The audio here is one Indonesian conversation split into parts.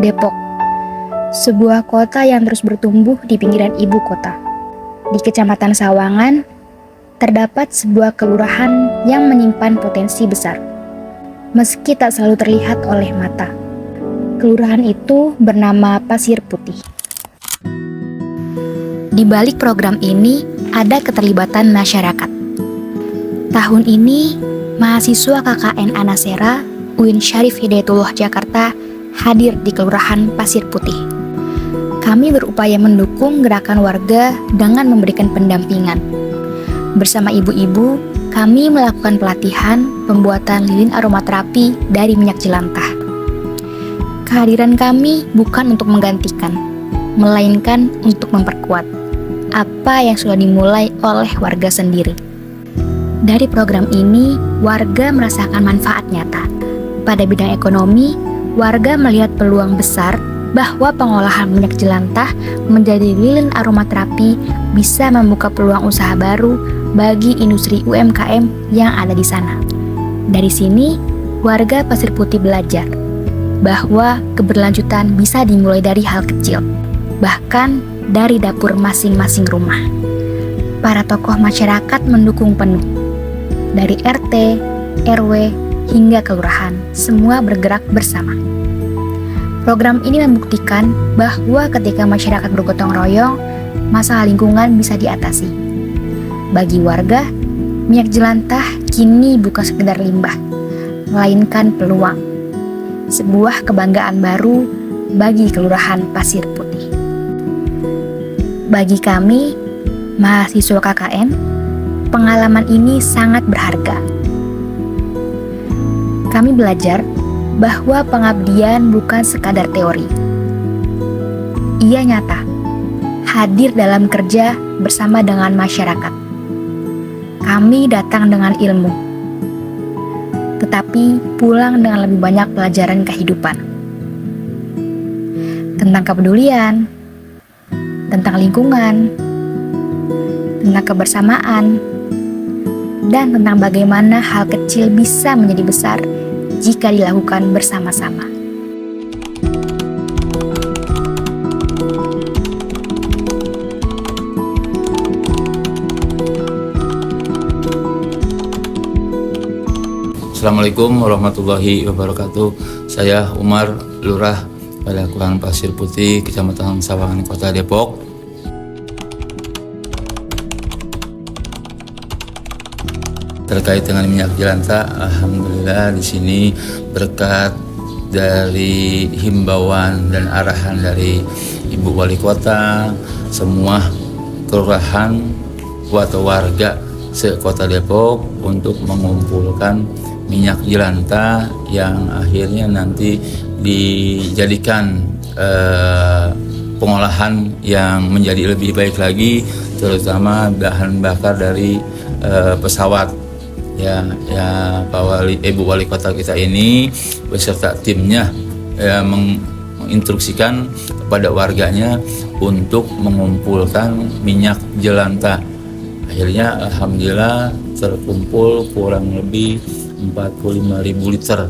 Depok, sebuah kota yang terus bertumbuh di pinggiran ibu kota. Di Kecamatan Sawangan, terdapat sebuah kelurahan yang menyimpan potensi besar, meski tak selalu terlihat oleh mata. Kelurahan itu bernama Pasir Putih. Di balik program ini, ada keterlibatan masyarakat. Tahun ini, mahasiswa KKN Anasera, UIN Syarif Hidayatullah Jakarta, hadir di Kelurahan Pasir Putih. Kami berupaya mendukung gerakan warga dengan memberikan pendampingan. Bersama ibu-ibu, kami melakukan pelatihan pembuatan lilin aromaterapi dari minyak jelantah. Kehadiran kami bukan untuk menggantikan, melainkan untuk memperkuat apa yang sudah dimulai oleh warga sendiri. Dari program ini, warga merasakan manfaat nyata. Pada bidang ekonomi, warga melihat peluang besar bahwa pengolahan minyak jelantah menjadi lilin aromaterapi bisa membuka peluang usaha baru bagi industri UMKM yang ada di sana. Dari sini, warga Pasir Putih belajar bahwa keberlanjutan bisa dimulai dari hal kecil, bahkan dari dapur masing-masing rumah. Para tokoh masyarakat mendukung penuh. Dari RT, RW, hingga kelurahan, semua bergerak bersama. Program ini membuktikan bahwa ketika masyarakat bergotong royong, masalah lingkungan bisa diatasi. Bagi warga, minyak jelantah kini bukan sekedar limbah, melainkan peluang. Sebuah kebanggaan baru bagi Kelurahan Pasir Putih. Bagi kami, mahasiswa KKN, pengalaman ini sangat berharga. Kami belajar bahwa pengabdian bukan sekadar teori. Ia nyata, hadir dalam kerja bersama dengan masyarakat. Kami datang dengan ilmu, tetapi pulang dengan lebih banyak pelajaran kehidupan. Tentang kepedulian, tentang lingkungan, tentang kebersamaan, dan tentang bagaimana hal kecil bisa menjadi besar jika dilakukan bersama-sama. Assalamualaikum warahmatullahi wabarakatuh. Saya Umar, Lurah pada Kelurahan Pasir Putih, Kecamatan Sawangan, Kota Depok. Terkait dengan minyak jelantah, alhamdulillah di sini berkat dari himbauan dan arahan dari Ibu Wali Kota, semua kelurahan atau warga se-Kota Depok untuk mengumpulkan minyak jelantah yang akhirnya nanti dijadikan pengolahan yang menjadi lebih baik lagi, terutama bahan bakar dari pesawat. Ya Ibu Wali Kota kita ini beserta timnya menginstruksikan kepada warganya untuk mengumpulkan minyak jelantah. Akhirnya alhamdulillah terkumpul kurang lebih 45.000 liter.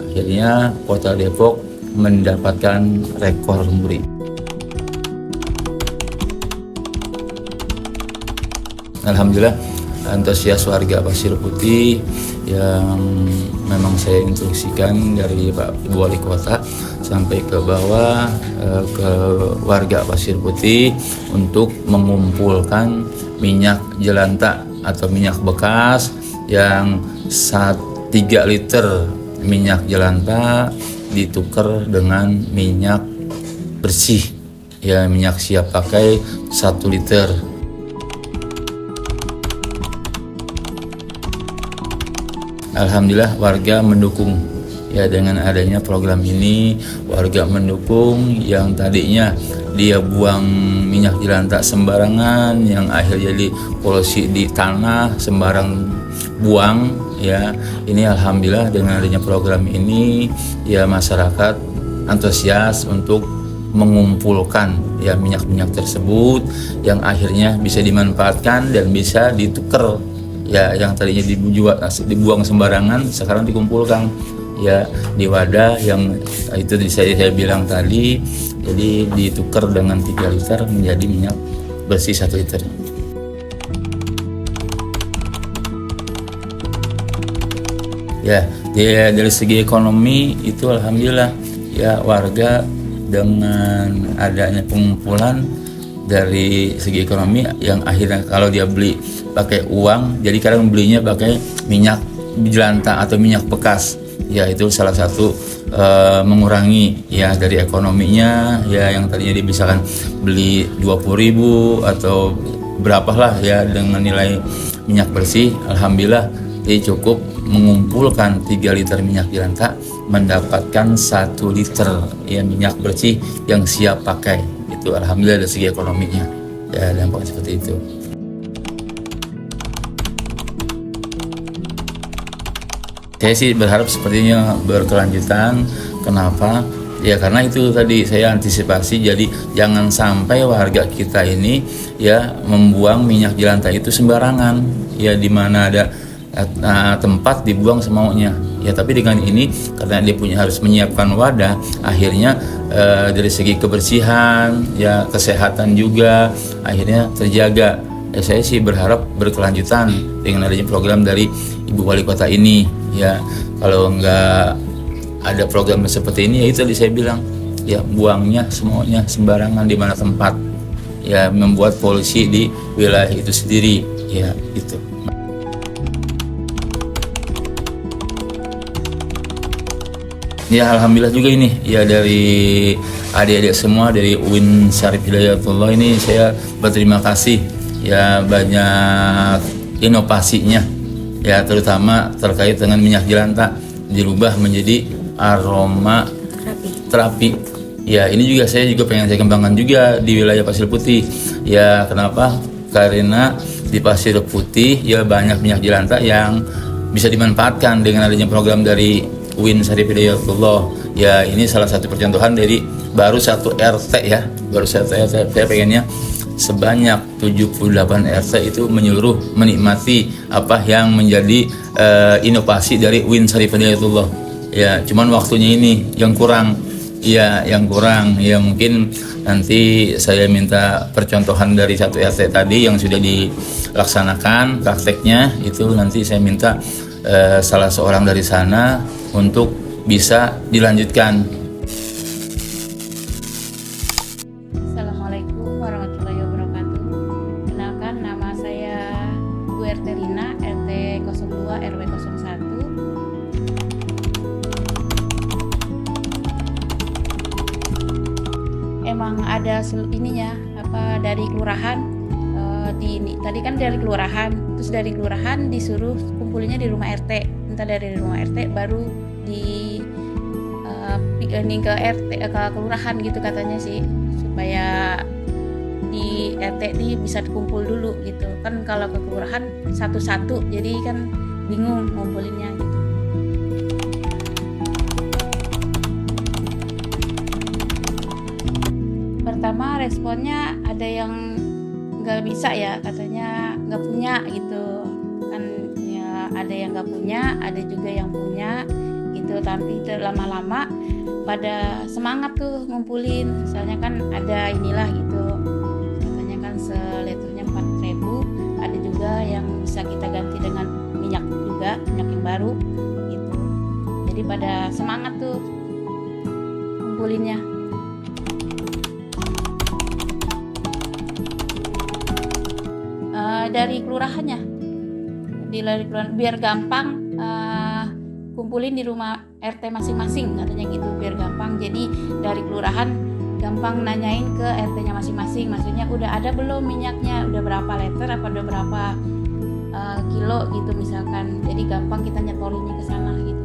Akhirnya Kota Depok mendapatkan rekor muri. Alhamdulillah antusias warga Pasir Putih yang memang saya instruksikan dari Pak Ibu Wali Kota sampai ke bawah ke warga Pasir Putih untuk mengumpulkan minyak jelantah atau minyak bekas yang 3 liter minyak jelantah ditukar dengan minyak bersih, ya minyak siap pakai 1 liter. Alhamdulillah warga mendukung ya, dengan adanya program ini warga mendukung yang tadinya dia buang minyak jelantah sembarangan yang akhirnya jadi polusi di tanah sembarang buang ya. Ini alhamdulillah dengan adanya program ini ya masyarakat antusias untuk mengumpulkan ya minyak-minyak tersebut yang akhirnya bisa dimanfaatkan dan bisa ditukar ya, yang tadinya dibuang sembarangan sekarang dikumpulkan ya di wadah yang itu saya bilang tadi, jadi ditukar dengan 3 liter menjadi minyak bersih 1 liter. Ya, dari segi ekonomi itu alhamdulillah ya, warga dengan adanya pengumpulan dari segi ekonomi yang akhirnya kalau dia beli pakai uang, jadi kadang belinya pakai minyak jelantah atau minyak bekas. Ya, itu salah satu mengurangi ya dari ekonominya ya, yang tadinya dia misalkan beli 20.000 atau berapalah ya dengan nilai minyak bersih, alhamdulillah dia cukup mengumpulkan 3 liter minyak jelantah mendapatkan 1 liter ya minyak bersih yang siap pakai. Itu alhamdulillah dari segi ekonominya ya, dampaknya seperti itu. Saya sih berharap sepertinya berkelanjutan. Kenapa? Ya karena itu tadi saya antisipasi, jadi jangan sampai warga kita ini ya membuang minyak jelantah itu sembarangan ya, di mana ada tempat dibuang semaunya ya. Tapi dengan ini karena dia harus menyiapkan wadah, akhirnya dari segi kebersihan ya, kesehatan juga akhirnya terjaga ya. Saya sih berharap berkelanjutan dengan adanya program dari Ibu Wali Kota ini ya. Kalau nggak ada program seperti ini ya itu tadi saya bilang ya, buangnya semuanya sembarangan di mana tempat ya, membuat polusi di wilayah itu sendiri ya gitu. Ya alhamdulillah juga ini ya, dari adik-adik semua dari UIN Syarif Hidayatullah ini saya berterima kasih ya, banyak inovasinya ya, terutama terkait dengan minyak jelantah dirubah menjadi aroma terapi. Ya ini juga saya pengen saya kembangkan juga di wilayah Pasir Putih ya. Kenapa? Karena di Pasir Putih ya banyak minyak jelantah yang bisa dimanfaatkan dengan adanya program dari UIN Syarif Hidayatullah ya. Ini salah satu percontohan dari baru 1 RT ya, baru saya pengennya sebanyak 78 RT itu menyeluruh menikmati apa yang menjadi inovasi dari UIN Syarif Hidayatullah ya. Cuman waktunya ini yang kurang ya, mungkin nanti saya minta percontohan dari 1 RT tadi yang sudah dilaksanakan prakteknya itu, nanti saya minta salah seorang dari sana untuk bisa dilanjutkan. Assalamualaikum warahmatullahi wabarakatuh. Kenalkan, nama saya Bu RT Rina, RT 02 RW 01. Emang ada ininya apa dari kelurahan, tadi kan dari kelurahan, terus dari kelurahan disuruh kumpulinnya di rumah RT, entah dari rumah RT baru di ini ke RT ke kelurahan gitu katanya sih, supaya di RT ini bisa dikumpul dulu gitu kan. Kalau ke kelurahan satu-satu jadi kan bingung ngumpulinnya gitu. Pertama responnya ada yang nggak bisa ya, katanya nggak punya gitu kan ya, ada yang nggak punya, ada juga yang punya gitu. Tapi lama-lama pada semangat tuh ngumpulin, misalnya kan ada inilah gitu, katanya kan seliternya 4.000, ada juga yang bisa kita ganti dengan minyak juga, minyak yang baru gitu. Jadi pada semangat tuh ngumpulinnya. Dari kelurahannya, biar gampang kumpulin di rumah RT masing-masing katanya gitu, biar gampang. Jadi dari kelurahan gampang nanyain ke RT-nya masing-masing, maksudnya udah ada belum minyaknya, udah berapa liter apa udah berapa kilo gitu misalkan. Jadi gampang kita nyetolinnya ke sana gitu.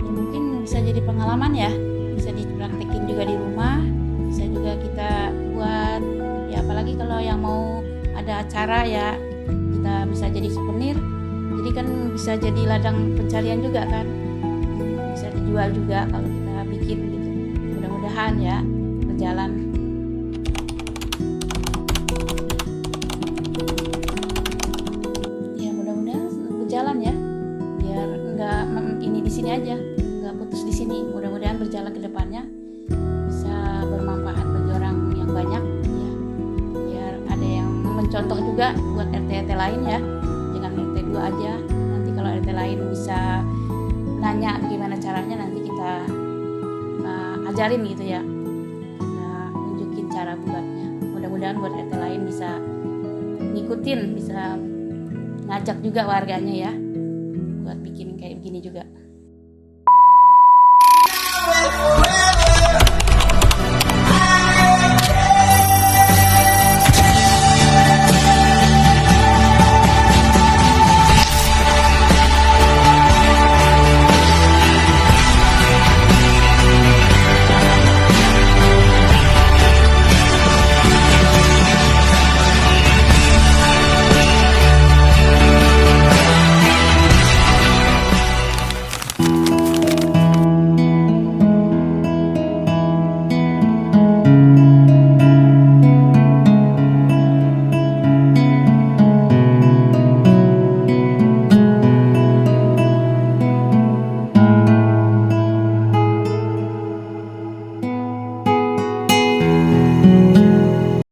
Ya, mungkin bisa jadi pengalaman ya, bisa dipraktekin juga di rumah, bisa juga kita buat ya, apalagi kalau yang mau ada acara ya, kita bisa jadi souvenir, jadi kan bisa jadi ladang pencarian juga kan, bisa dijual juga kalau kita bikin gitu. Mudah-mudahan ya berjalan. juga buat RT-RT lain ya, jangan RT 2 aja. Nanti kalau RT lain bisa nanya gimana caranya, nanti kita ajarin gitu ya, kita tunjukin cara buatnya. Mudah-mudahan buat RT lain bisa ngikutin, bisa ngajak juga warganya ya buat bikin kayak begini juga.